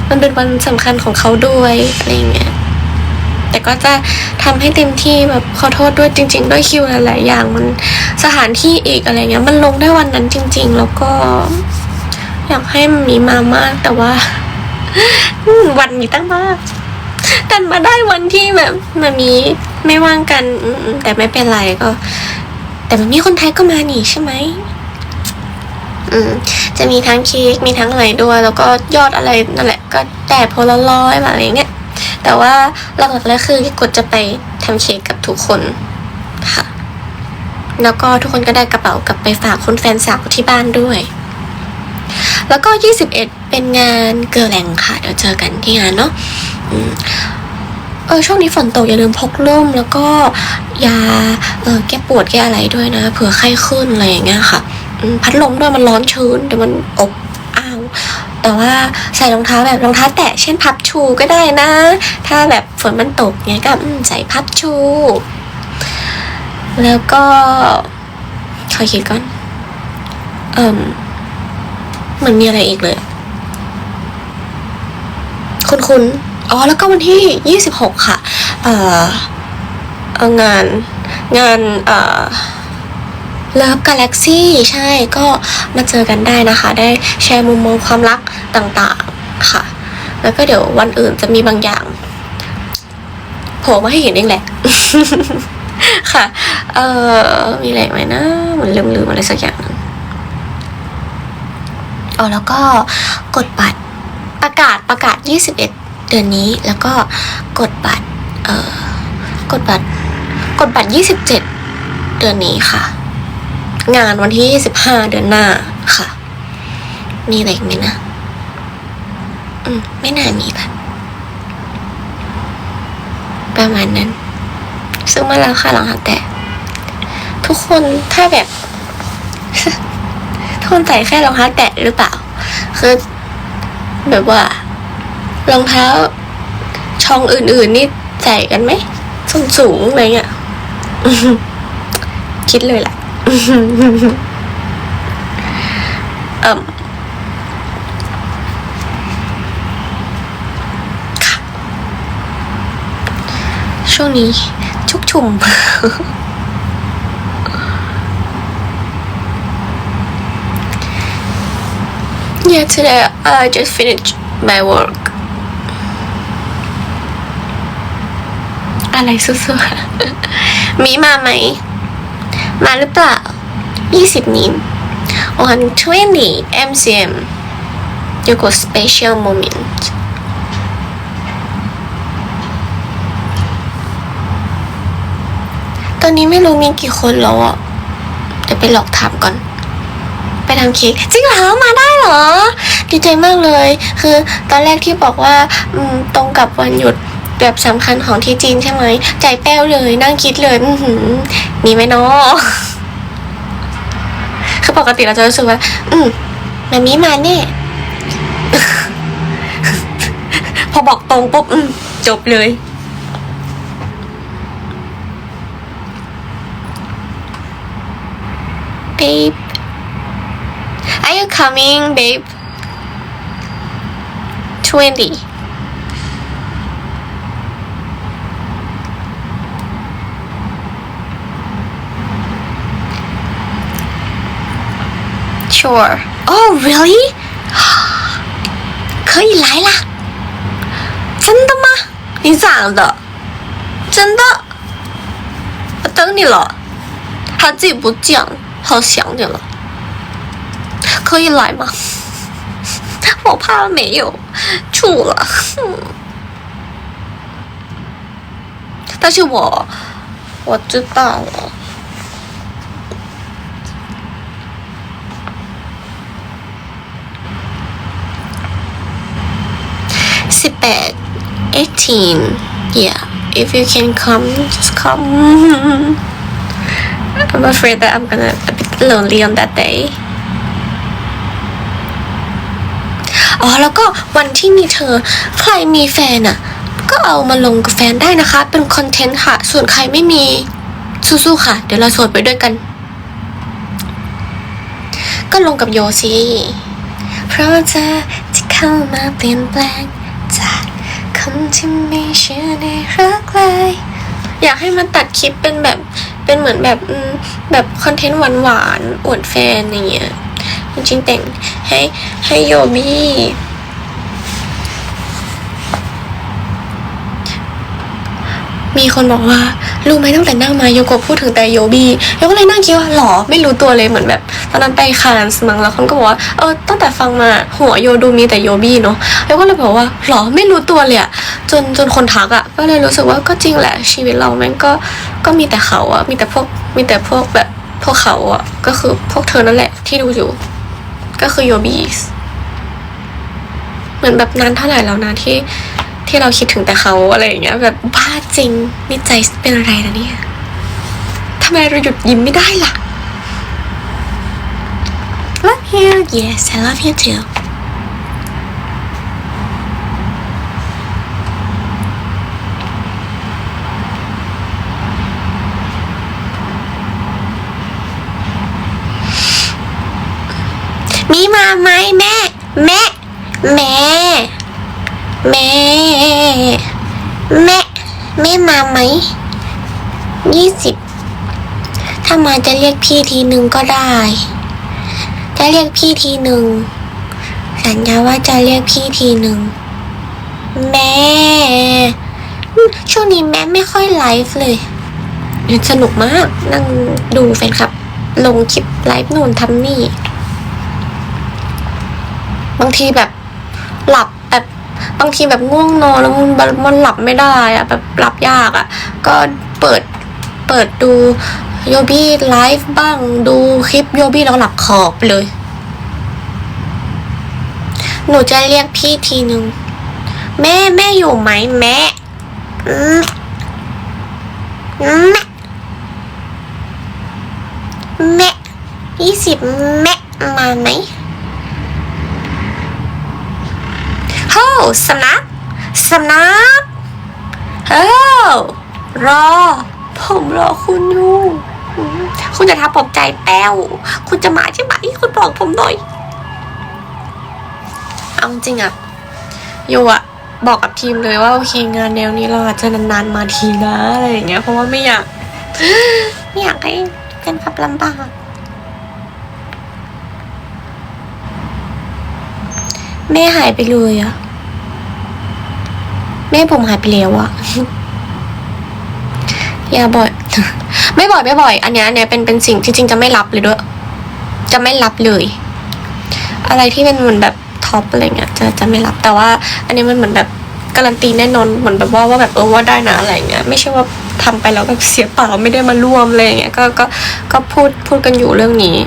มันเป็นวันสำคัญของเขาด้วยอะไรเงี้ยแต่ก็จะทำให้เต็มที่แบบขอโทษด้วยจริงๆด้วยคิวหลายๆอย่างมันสถานที่อีกอะไรเงี้ยมันลงได้วันนั้นจริงๆแล้วก็อยากให้มีมามากแต่ว่าวันมีตั้งมากดันมาได้วันที่แบบมันมีไม่ว่างกันแต่ไม่เป็นไรก็แต่มันมีคนไทยก็มาหนีใช่ไหมจะมีทั้งเค้กมีทั้งอะไรด้วยแล้วก็ยอดอะไรนั่นแหละก็แต่พลร้อยแบบอะไรเงี้ยแต่ว่าหลักๆแล้วคือกดจะไปทำเค้กกับทุกคนค่ะแล้วก็ทุกคนก็ได้กระเป๋ากลับไปฝากคุณแฟนสาวที่บ้านด้วยแล้วก็21เป็นงานเกิร์ลแลงค่ะเดี๋ยวเจอกันที่งานเนาะช่วงนี้ฝนตกอย่าลืมพกร่มแล้วก็ยาแก้ปวดแก้อะไรด้วยนะเผื่อไข้ขึ้นอะไรอย่างเงี้ยค่ะพัดลมด้วยมันร้อนชื้นเดี๋ยวมันอบอ้าวแต่ว่าใส่รองเท้าแบบรองเท้าแตะเช่นพับชูก็ได้นะถ้าแบบฝนมันตกเงี้ยก็ใส่พับชูแล้วก็ขอคิดก่อนเหมือนมีอะไรอีกเลยคุณแล้วก็วันที่26ค่ะงานเลิฟกาแล็กซี่ใช่ก็มาเจอกันได้นะคะได้แชร์มุมมองความรักต่างๆค่ะแล้วก็เดี๋ยววันอื่นจะมีบางอย่างโผล่มาให้เห็นเองแหละ ค่ะมีอะไรไหมนะเหมือนลืมอะไรสักอย่างนึงแล้วก็กดบัตรประกาศ21เดือนนี้แล้วก็กดบัตร27เดือนนี้ค่ะ งานวันที่25เดือนหน้าค่ะ มีอะไรอีกไหมนะไม่น่ามีละประมาณนั้นซื้อมาแล้วค่ะรองเท้าแตะทุกคนถ้าแบบ ทุกคนใส่แค่รองเท้าแตะหรือเปล่าคือแบบว่ารองเท้าช่องอื่นๆนี่ใส่กันไหมส้นสูงอะไรเงี้ย คิดเลยแหละ ช่วงนี้ชุกชุม Yeah, today I just finished my work. อะไรสู้ๆ มีมาไหม มาหรือเปล่า20นิ้ว on 20 MCM you got special moment ตอนนี้ไม่รู้มีกี่คนแล้วอ่ะเดี๋ยวไปหลอกถามก่อนไปทำเค้กจริงเหรอมาได้เหรอดีใจมากเลยคือตอนแรกที่บอกว่าตรงกับวันหยุดแบบสำคัญของที่จีนใช่ไหมใจแป้วเลยนั่งคิดเลยมีไหมเนาะคือปกติเราจะรู้สึกว่ามันมีมาแน่ พอบอกตรงปุ๊บจบเลยbabe are you coming babe 20 sure oh really 可以来啦真的吗你咋的真的我等你了他自己不讲好想你了可以来吗我怕没有住了但是我知道了18 18 yeah if you can come just come I'm afraid that I'm gonna a bit lonely on that day อ๋อแล้วก็วันที่มีเธอใครมีแฟนอ่ะก็เอามาลงกับแฟนได้นะคะเป็นคอนเทนต์ค่ะส่วนใครไม่มีสู้ๆค่ะเดี๋ยวเราสวดไปด้วยกันก็ลงกับโยซิเพราะเธอที่เข้ามาเปลี่ยนแปลงจากคนที่ไม่เชื่อในรักเลยอยากให้มันตัดคลิปเป็นแบบเป็นเหมือนแบบคอนเทนต์หวานๆอวดแฟนอย่างเงี้ยจริงๆแต่งให้โยบี้มีคนบอกว่ารู้ไหมตั้งแต่นั่งมาโยโกะพูดถึงแต่โยบี้โยก็เลยนั่งคิดว่าหรอไม่รู้ตัวเลยเหมือนแบบตอนนั้นไปคานส์มั้งแล้วคนก็บอกว่าตั้งแต่ฟังมาหัวโยดูมีแต่โยบี้เนาะโยก็เลยบอกว่าหรอไม่รู้ตัวเลยอะจนคนทักอะก็เลยรู้สึกว่าก็จริงแหละชีวิตเราแม่งก็มีแต่เขาอะมีแต่พวกแบบพวกเขาอะก็คือพวกเธอนั่นแหละที่ดูอยู่ก็คือโยบี้เหมือนแบบนานเท่าไหร่แล้วนะที่เราคิดถึงแต่เขาอะไรอย่างเงี้ยแบบบ้าจริงนี่ใจเป็นอะไรนะเนี่ยทำไมเราหยุดยิ้มไม่ได้ล่ะ Love you yes I love you too มีมาไหมแม่มาไหม20ถ้ามาจะเรียกพี่ทีหนึ่งก็ได้จะเรียกพี่ทีหนึ่งสัญญาว่าจะเรียกพี่ทีหนึ่งแม่ช่วงนี้แม่ไม่ค่อยไลฟ์เลยสนุกมากนั่งดูแฟนคลับลงคลิปไลฟ์นู่นทำนี่บางทีแบบหลับแบบบางทีแบบง่วงนอนแล้วมันหลับไม่ได้อะแบบหลับยากอะก็เปิดดู โยบี้ไลฟ์บ้างดูคลิปโยบี้แล้วหลับขอบเลยหนูจะเรียกพี่ทีนึงแม่อยู่ไหมแม่20แม่มาไหมโฮ้สำนักเฮ้รอผมรอคุณอยู่คุณจะทำผมใจแป้วคุณจะมาใช่ไหมคุณบอกผมหน่อยเอาจริงอะโยอะบอกกับทีมเลยว่าโอเคงานแนวนี้เราอาจจะนานๆมาทีนะอะไรอย่างเงี้ยเพราะว่าไม่อยากให้เป็นขับลำบากแม่หายไปเลยอะแม่ผมหายไปแล้วอะอย่าบ่อยไม่บ่อยอันเนี้ยเป็นสิ่งที่จริงจะไม่รับเลยด้วยจะไม่รับเลยอะไรที่เป็นเหมือนแบบท็อปอะไรเงี้ยจะไม่รับแต่ว่าอันนี้มันเหมือนแบบการันตีแน่นอนเหมือนแบบว่าแบบว่าได้นะอะไรเงี้ยไม่ใช่ว่าทำไปแล้วแบบเสียเปล่าไม่ได้มาร่วมอะไรเงี้ยก็พูดกันอยู่เรื่องนี้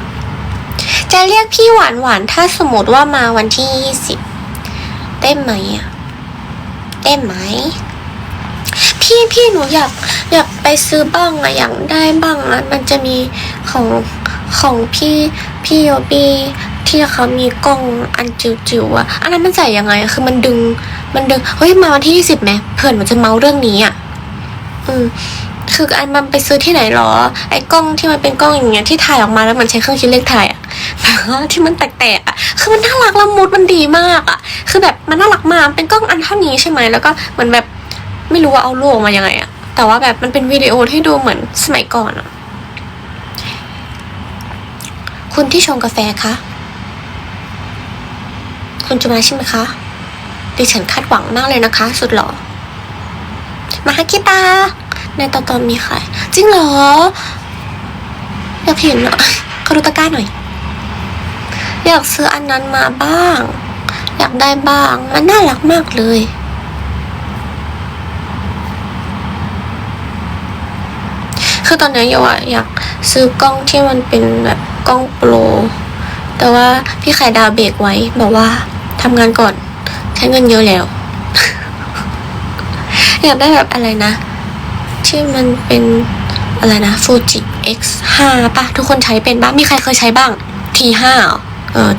จะเรียกพี่หวานถ้าสมมติว่ามาวันที่20ได้ไหมอ่ะได้ไหมพี่หนูอยากไปซื้อบ้างอะอยากได้บ้างอะมันจะมีของพี่โยบี้ที่เขามีกล้องอันจิ๋วอะอันนั้นมันใส่ยังไงคือมันดึงเฮ้ยมาวันที่20ไหมเพื่อนมันจะเมาเรื่องนี้อะคืออันมันไปซื้อที่ไหนหรอไอ้กล้องที่มันเป็นกล้องอย่างเงี้ยที่ถ่ายออกมาแล้วมันใช้เครื่องคิดเลขถ่ายอะที่มันแตกๆอะคือมันน่ารักละมุดมันดีมากอะคือแบบมันน่ารักมากเป็นกล้องอันเท่านี้ใช่ไหมแล้วก็เหมือนแบบไม่รู้ว่าเอารูปออกมายังไงอะแต่ว่าแบบมันเป็นวิดีโอที่ดูเหมือนสมัยก่อนอะคุณที่ชงกาแฟคะคุณจะมาใช่ไหมคะดิฉันคาดหวังมากเลยนะคะสุดหล่อมาฮักกี้ตาในตอนมีใครจริงเหรออยากเห็นอ่ะเขาดูตะกร้าหน่อยอยากซื้ออันนั้นมาบ้างอยากได้บ้างมันน่ารักมากเลยคือตอนนี้โยอยากซื้อกล้องที่มันเป็นแบบกล้องโปรแต่ว่าพี่ไข่ดาวเบรกไว้บอกว่าทำงานก่อนใช้เงินเยอะแล้ว อยากได้แบบอะไรนะที่มันเป็นอะไรนะ Fuji X5 ป่ะทุกคนใช้เป็นบ้างมีใครเคยใช้บ้าง T5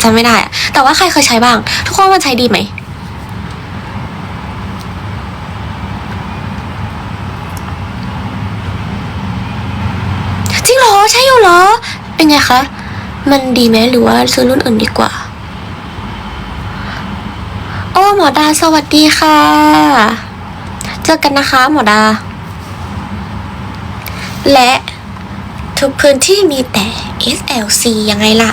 จำไม่ได้อะแต่ว่าใครเคยใช้บ้างทุกคนมันใช้ดีไหมจริงเหรอใช่อยู่เหรอเป็นไงคะมันดีไหมหรือว่าซื้อรุ่นอื่นดีกว่าโอ้หมอดาสวัสดีค่ะเจอกันนะคะหมอดาและทุกพื้นที่มีแต่ SLC ยังไงล่ะ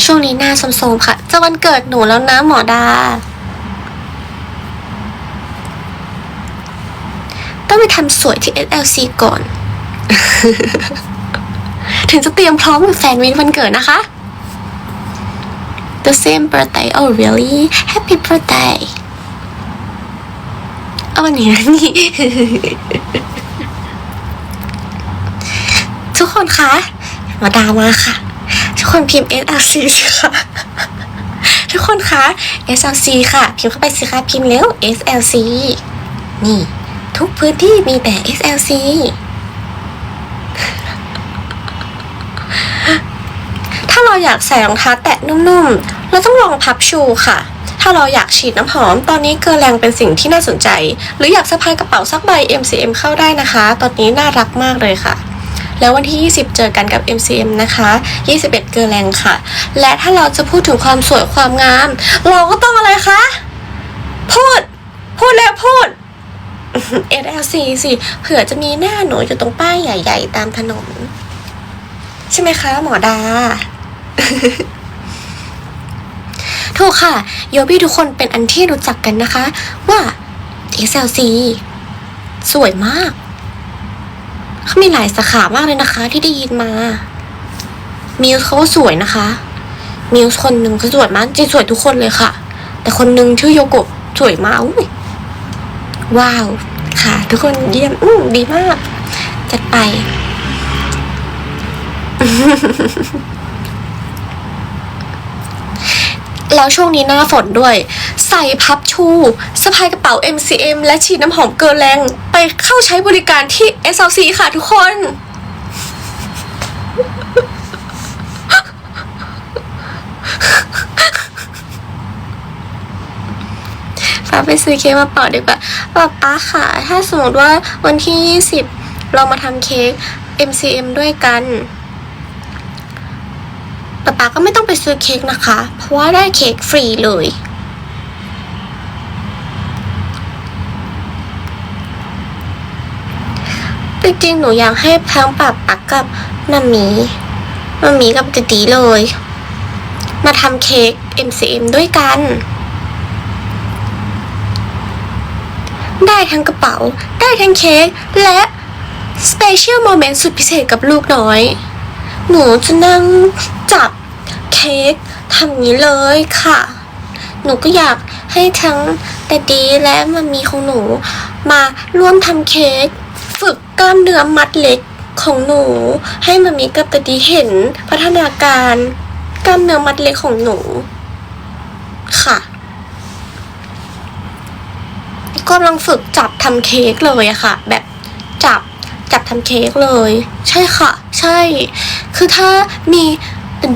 ช่วงนี้หน้าโทรมๆค่ะจะวันเกิดหนูแล้วนะหมอดาต้องไปทำสวยที่ SLC ก่อน ถึงจะเตรียมพร้อมกับแฟนมิตรวันเกิดนะคะ The same birthday oh really happy birthday เอาวันนี้นี่ ทุกคนคะมาดามาค่ะทุกคนพิมพ์ SLC สิค่ะทุกคนคะ SLC ค่ะพิมพ์เข้าไปสิค่ะพิมพ์เร็ว SLC นี่ทุกพื้นที่มีแต่ SLC ถ้าเราอยากใส่รองเท้าแตะนุ่มๆเราต้องลองพับชูค่ะถ้าเราอยากฉีดน้ำหอมตอนนี้เกลือแรงเป็นสิ่งที่น่าสนใจหรืออยากสะพายกระเป๋าสักใบ MCM เข้าได้นะคะตอนนี้น่ารักมากเลยค่ะแล้ววันที่20เจอกันกับ MCM นะคะ21เกลือแรงค่ะและถ้าเราจะพูดถึงความสวยความงามเราก็ต้องอะไรคะพูดแล้วพูด SLC สิเผื่อจะมีหน้าหนูอยู่ตรงป้ายใหญ่ๆตามถนนใช่ไหมคะหมอดา ถูกค่ะโยบี้ทุกคนเป็นอันที่รู้จักกันนะคะว่า SLC สวยมากเขามีหลายสาขามากเลยนะคะที่ได้ยินมามิวส์เขาก็สวยนะคะมิวส์คนหนึ่งก็สวยมากจริงสวยทุกคนเลยค่ะแต่คนหนึ่งชื่อโยโกะสวยมากว้าว ค่ะทุกคนเยี่ยมดีมากจัดไป แล้วช่วงนี้หน้าฝนด้วยใส่พับชูสะพายกระเป๋า MCM และฉีดน้ำหอมเกลือแรงไปเข้าใช้บริการที่ SLC ค่ะทุกคนป้าไปซื้อเค้กมาเป่าดีกว่าป้าค่ะถ้าสมมติว่าวันที่20เรามาทำเค้ก MCM ด้วยกันป้าก็ไม่ต้องไปซื้อเค้กนะคะเพราะว่าได้เค้กฟรีเลยจริงๆหนูอยากให้ทั้งป้ากับมัมมี่กับตีเลยมาทำเค้ก MCM ด้วยกันได้ทั้งกระเป๋าได้ทั้งเค้กและสเปเชียลโมเมนต์สุดพิเศษกับลูกน้อยหนูจะนั่งจับเค้กทำนี้เลยค่ะหนูก็อยากให้ทั้งแต่ดีและมัมมี่ของหนูมาร่วมทำเค้กฝึกกล้ามเนื้อมัดเล็กของหนูให้มัมมี่กับแต่ดีเห็นพัฒนาการกล้ามเนื้อมัดเล็กของหนูค่ะกำลังฝึกจับทำเค้กเลยอะค่ะแบบจับทำเค้กเลยใช่ค่ะใช่คือถ้ามี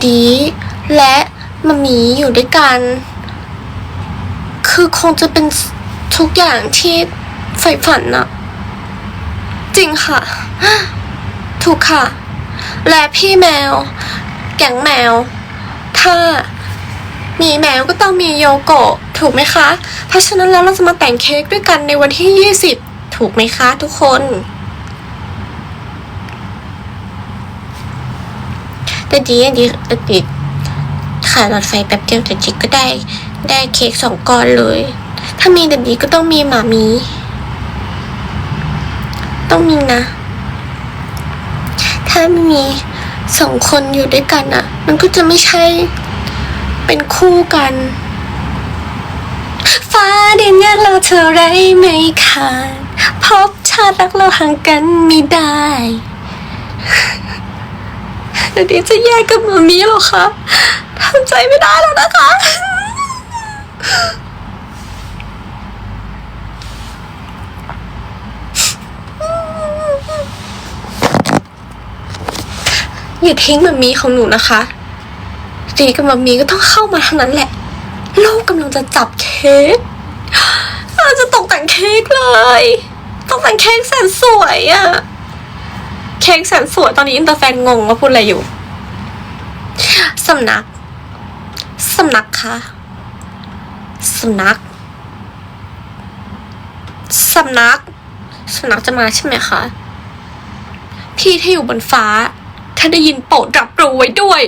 ดีและมัมมี่อยู่ด้วยกันคือคงจะเป็นทุกอย่างที่ใฝ่ฝันอะจริงค่ะถูกค่ะและพี่แมวแก๊งแมวถ้ามีแมวก็ต้องมีโยโกะถูกไหมคะเพราะฉะนั้นแล้วเราจะมาแต่งเค้กด้วยกันในวันที่20ถูกไหมคะทุกคนแต่ดีขายหลอดไฟแป๊บเดียวแต่จิก็ได้เค้ก2 ก้อนเลยถ้ามีแต่ดีก็ต้องมีหมามีต้องมีนะถ้าไม่มี2 คนอยู่ด้วยกันอ่ะมันก็จะไม่ใช่เป็นคู่กันฟ้าดินแยกเราเท่าไรไม่ขาดพบชาติรักเราห่างกันไม่ได้แต่ดีจะแยกกับมัมมี่หรอคะทำใจไม่ได้แล้วนะคะอย่าทิ้งมัมมี่ของหนูนะคะดีกับมัมมี่ก็ต้องเข้ามาเท่านั้นแหละลูกกำลังจะจับเค้กเราจะตกแต่งเค้กเลยตกแต่งเค้กแสนสวยอะเค้กแสนสวยตอนนี้อินเตอร์แฟนงงว่าพูดอะไรอยู่สำนักคะสำนักจะมาใช่ไหมคะพี่ที่อยู่บนฟ้าถ้าได้ยินโปรดรับรู้ไว้ด้วย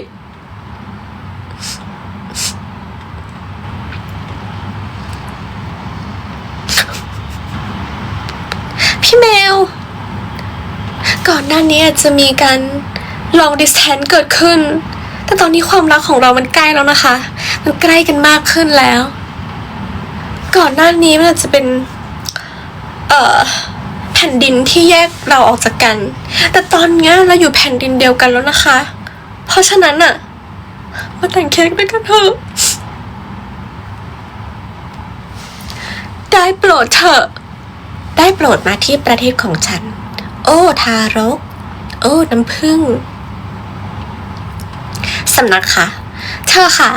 พี่แมวก่อนหน้านี้อาจจะมีการ long distance เกิดขึ้นแต่ตอนนี้ความรักของเรามันใกล้แล้วนะคะมันใกล้กันมากขึ้นแล้วก่อนหน้านี้มันอาจจะเป็นแผ่นดินที่แยกเราออกจากกันแต่ตอนนี้เราอยู่แผ่นดินเดียวกันแล้วนะคะเพราะฉะนั้นอะมาแต่งเค้กด้วยกันเถอะได้โปรดเถอะได้โปรดมาที่ประเทศของฉันโอ้ทารกโอ้น้ำผึ้งสำนักค่ะเธอค่ะ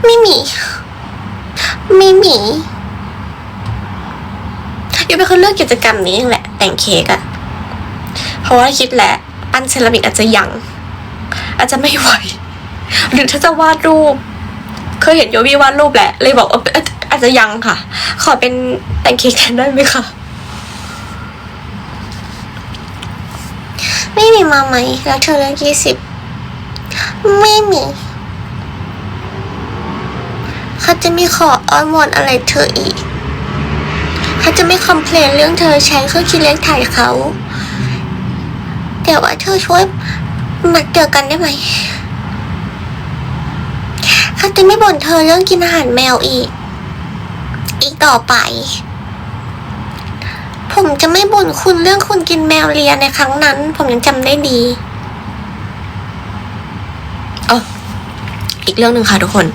ไม่มีอยู่เป็นคนเลือกกิจกรรมนี้แหละแต่งเค้กอะเพราะว่าคิดแหละปั้นเซรามิกอาจจะไม่ไหวหรือถ้าจะวาดรูปเคยเห็นโยบี้วาดรูปแหละเลยบอกอาจจะยังค่ะขอเป็นแต่งเค้กแทนได้ไหมคะไม่มีมาไหมแล้วเธอเลือก20ไม่มีเขาจะไม่ขออ้อนวอนอะไรเธออีกเขาจะไม่คอมเพลนเรื่องเธอใช้เครื่องคิดเลขถ่ายเขาแต่ว่าเธอช่วยมาเจอกันได้ไหมเขาจะไม่บ่นเธอเรื่องกินอาหารแมวอีกต่อไป ผมจะไม่บ่นคุณเรื่องคุณกินแมวเลียในครั้งนั้น ผมยังจำได้ดีอ๋ออีกเรื่องหนึ่งค่ะทุกคน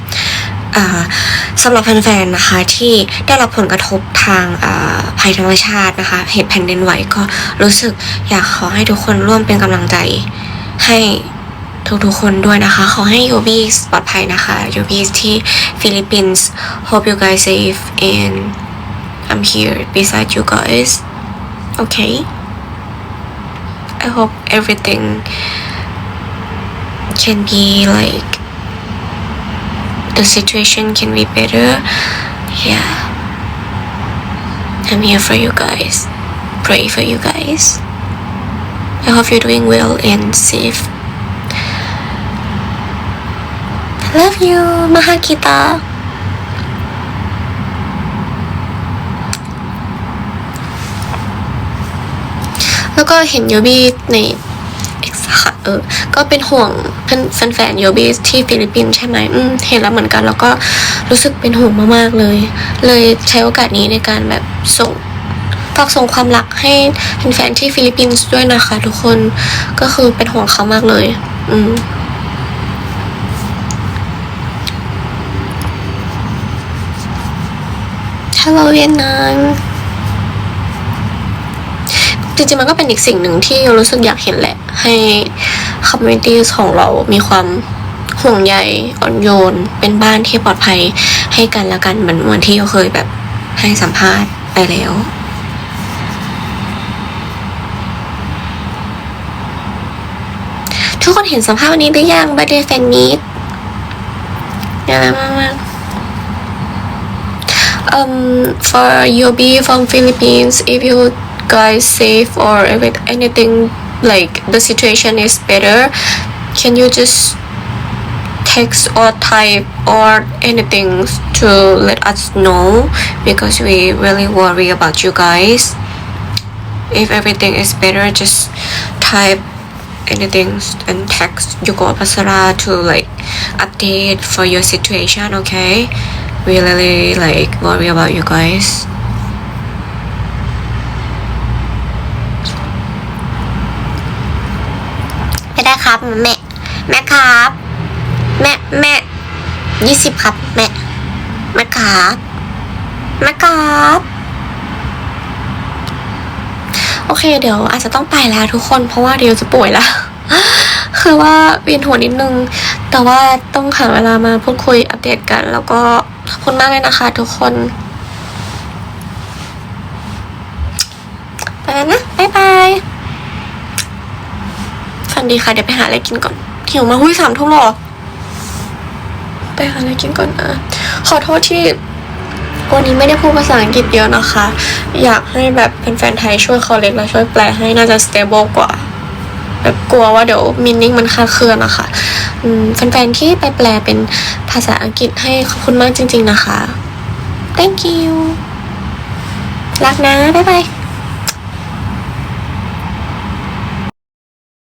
สำหรับแฟนๆนะคะที่ได้รับผลกระทบทางภัยธรรมชาตินะคะเหตุแผ่นดินไหวก็รู้สึกอยากขอให้ทุกคนร่วมเป็นกำลังใจให้ทุกๆคนด้วยนะคะขอให้ยูบีปลอดภัยนะคะยูบีที่ฟิลิปปินส์ hope you guys safe and I'm here beside you guys okay I hope everything can be like the situation can be better yeah I'm here for you guys pray for you guys I hope you're doing well and safe love you Mahakita แล้วก็เห็นโยบี้ใน X ค่ะก็เป็นห่วงแฟนๆโยบี้ที่ฟิลิปปินส์ใช่ไหมเห็นแล้วเหมือนกันแล้วก็รู้สึกเป็นห่วงมากๆเลยใช้โอกาสนี้ในการแบบฝากส่งความรักให้แฟนๆที่ฟิลิปปินส์ด้วยนะคะทุกคนก็คือเป็นห่วงเขามากเลยHello เวียดนามจริงๆมันก็เป็นอีกสิ่งหนึ่งที่รู้สึกอยากเห็นแหละให้คอมมูนิตี้ของเรามีความห่วงใยอ่อนโยนเป็นบ้านที่ปลอดภัยให้กันและกันเหมือนที่เราเคยแบบให้สัมภาษณ์ไปแล้วทุกคนเห็นสัมภาษณ์วันนี้หรือยังบัดเดย์แฟนมีตน่ารักมากfor UB from Philippines if you guys safe or if anything like the situation is better can you just text or type or anything to let us know because we really worry about you guys if everything is better just type anything and text Yuko Pasara to like update for your situation okay we really like worry about you guysไม่ได้ครับแม่ครับแม่20ครับแม่ครับโอเคเดี๋ยวอาจจะต้องไปแล้วทุกคนเพราะว่าเดี๋ยวจะป่วยแล้ว คือว่าเวียนหัวนิดนึงแต่ว่าต้องหาเวลามาพูดคุยอัปเดตกันแล้วก็ขอบคุณมากเลยนะคะทุกคนไปแล้วนะบ๊ายบายฝันดีค่ะเดี๋ยวไปหาอะไรกินก่อนหิวมา3 ทุ่มหรอไปหาอะไรกินก่อนนะขอโทษที่วันนี้ไม่ได้พูดภาษาอังกฤษเยอะนะคะอยากให้แบบแฟนๆไทยช่วยคอลเลกและช่วยแปลให้น่าจะ stable กว่าแบบกลัวว่าเดี๋ยวมินนิ่งมันคลาดเคลื่อนนะคะแฟนๆที่ไปแปลเป็นภาษาอังกฤษให้ขอบคุณมากจริงๆนะคะ thank you รักนะบ๊ายบาย